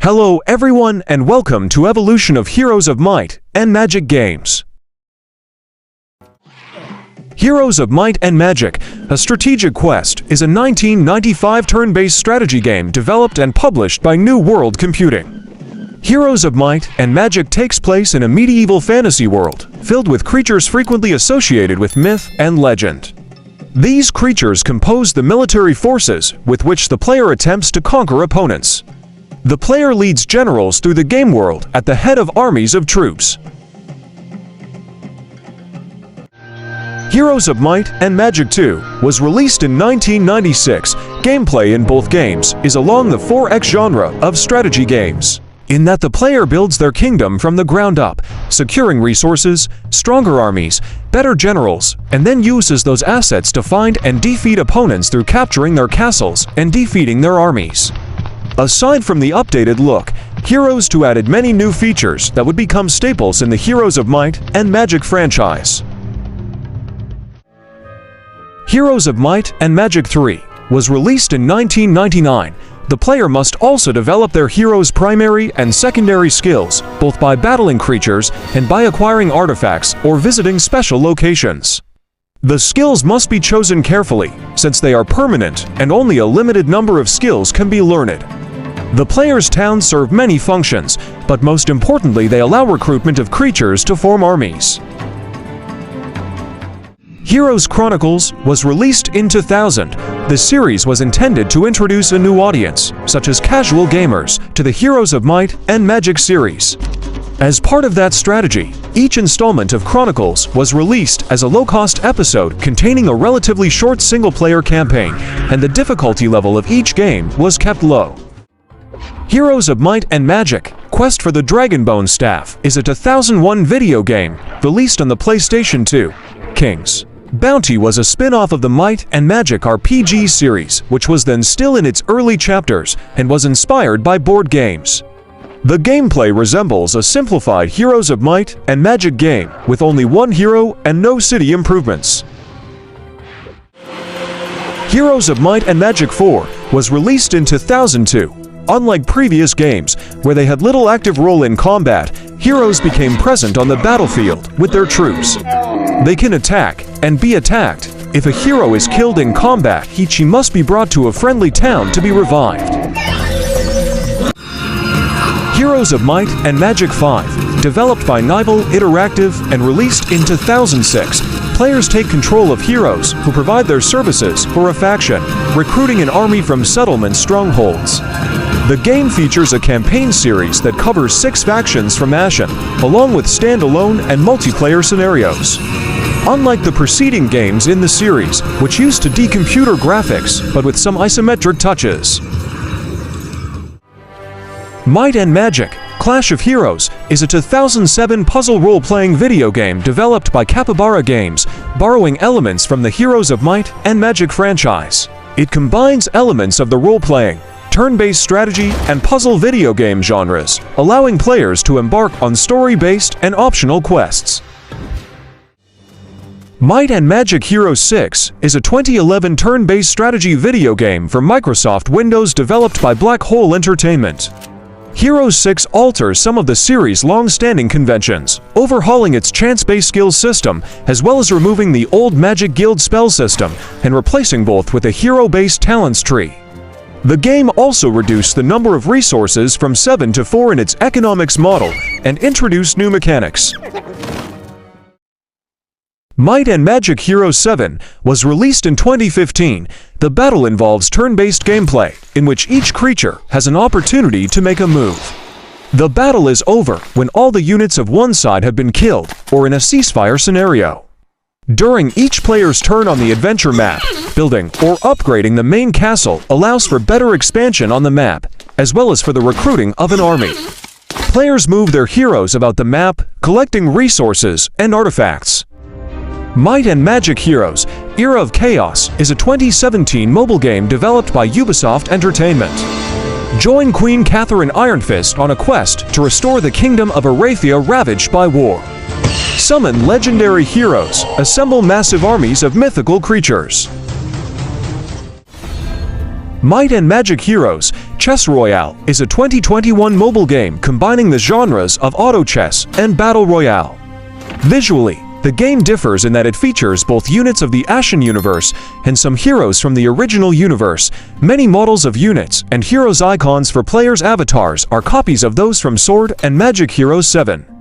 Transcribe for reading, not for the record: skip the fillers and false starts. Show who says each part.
Speaker 1: Hello everyone and welcome to Evolution of Heroes of Might and Magic Games. Heroes of Might and Magic, A Strategic Quest, is a 1995 turn-based strategy game developed and published by New World Computing. Heroes of Might and Magic takes place in a medieval fantasy world, filled with creatures frequently associated with myth and legend. These creatures compose the military forces with which the player attempts to conquer opponents. The player leads generals through the game world at the head of armies of troops. Heroes of Might and Magic 2 was released in 1996. Gameplay in both games is along the 4X genre of strategy games, in that the player builds their kingdom from the ground up, securing resources, stronger armies, better generals, and then uses those assets to find and defeat opponents through capturing their castles and defeating their armies. Aside from the updated look, Heroes 2 added many new features that would become staples in the Heroes of Might and Magic franchise. Heroes of Might and Magic 3 was released in 1999. The player must also develop their hero's primary and secondary skills, both by battling creatures and by acquiring artifacts or visiting special locations. The skills must be chosen carefully, since they are permanent and only a limited number of skills can be learned. The player's towns serve many functions, but most importantly they allow recruitment of creatures to form armies. Heroes Chronicles was released in 2000. The series was intended to introduce a new audience, such as casual gamers, to the Heroes of Might and Magic series. As part of that strategy, each installment of Chronicles was released as a low-cost episode containing a relatively short single-player campaign, and the difficulty level of each game was kept low. Heroes of Might and Magic: Quest for the Dragonbone Staff is a 2001 video game released on the PlayStation 2. King's Bounty was a spin-off of the Might and Magic RPG series, which was then still in its early chapters and was inspired by board games. The gameplay resembles a simplified Heroes of Might and Magic game with only one hero and no city improvements. Heroes of Might and Magic 4 was released in 2002. Unlike previous games, where they had little active role in combat, heroes became present on the battlefield with their troops. They can attack and be attacked. If a hero is killed in combat, he must be brought to a friendly town to be revived. Heroes of Might and Magic 5, developed by Nivel Interactive and released in 2006, players take control of heroes who provide their services for a faction, recruiting an army from settlement strongholds. The game features a campaign series that covers 6 factions from Ashen, along with standalone and multiplayer scenarios. Unlike the preceding games in the series, which used to decomputer graphics, but with some isometric touches. Might and Magic: Clash of Heroes is a 2007 puzzle role-playing video game developed by Capybara Games, borrowing elements from the Heroes of Might and Magic franchise. It combines elements of the role-playing, turn-based strategy, and puzzle video game genres, allowing players to embark on story-based and optional quests. Might and Magic Heroes 6 is a 2011 turn-based strategy video game for Microsoft Windows developed by Black Hole Entertainment. Heroes 6 alters some of the series' long-standing conventions, overhauling its chance-based skills system, as well as removing the old Magic Guild spell system and replacing both with a hero-based talents tree. The game also reduced the number of resources from 7 to 4 in its economics model and introduced new mechanics. Might and Magic Heroes 7 was released in 2015. The battle involves turn-based gameplay, in which each creature has an opportunity to make a move. The battle is over when all the units of one side have been killed, or in a ceasefire scenario. During each player's turn on the adventure map, building or upgrading the main castle allows for better expansion on the map, as well as for the recruiting of an army. Players move their heroes about the map, collecting resources and artifacts. Might and Magic Heroes: Era of Chaos is a 2017 mobile game developed by Ubisoft Entertainment. Join Queen Catherine Ironfist on a quest to restore the kingdom of Arathia ravaged by war. Summon legendary heroes, assemble massive armies of mythical creatures. Might and Magic Heroes Chess Royale is a 2021 mobile game combining the genres of auto chess and battle royale. Visually, the game differs in that it features both units of the Ashen universe and some heroes from the original universe. Many models of units and heroes' icons for players' avatars are copies of those from Sword and Magic Heroes 7.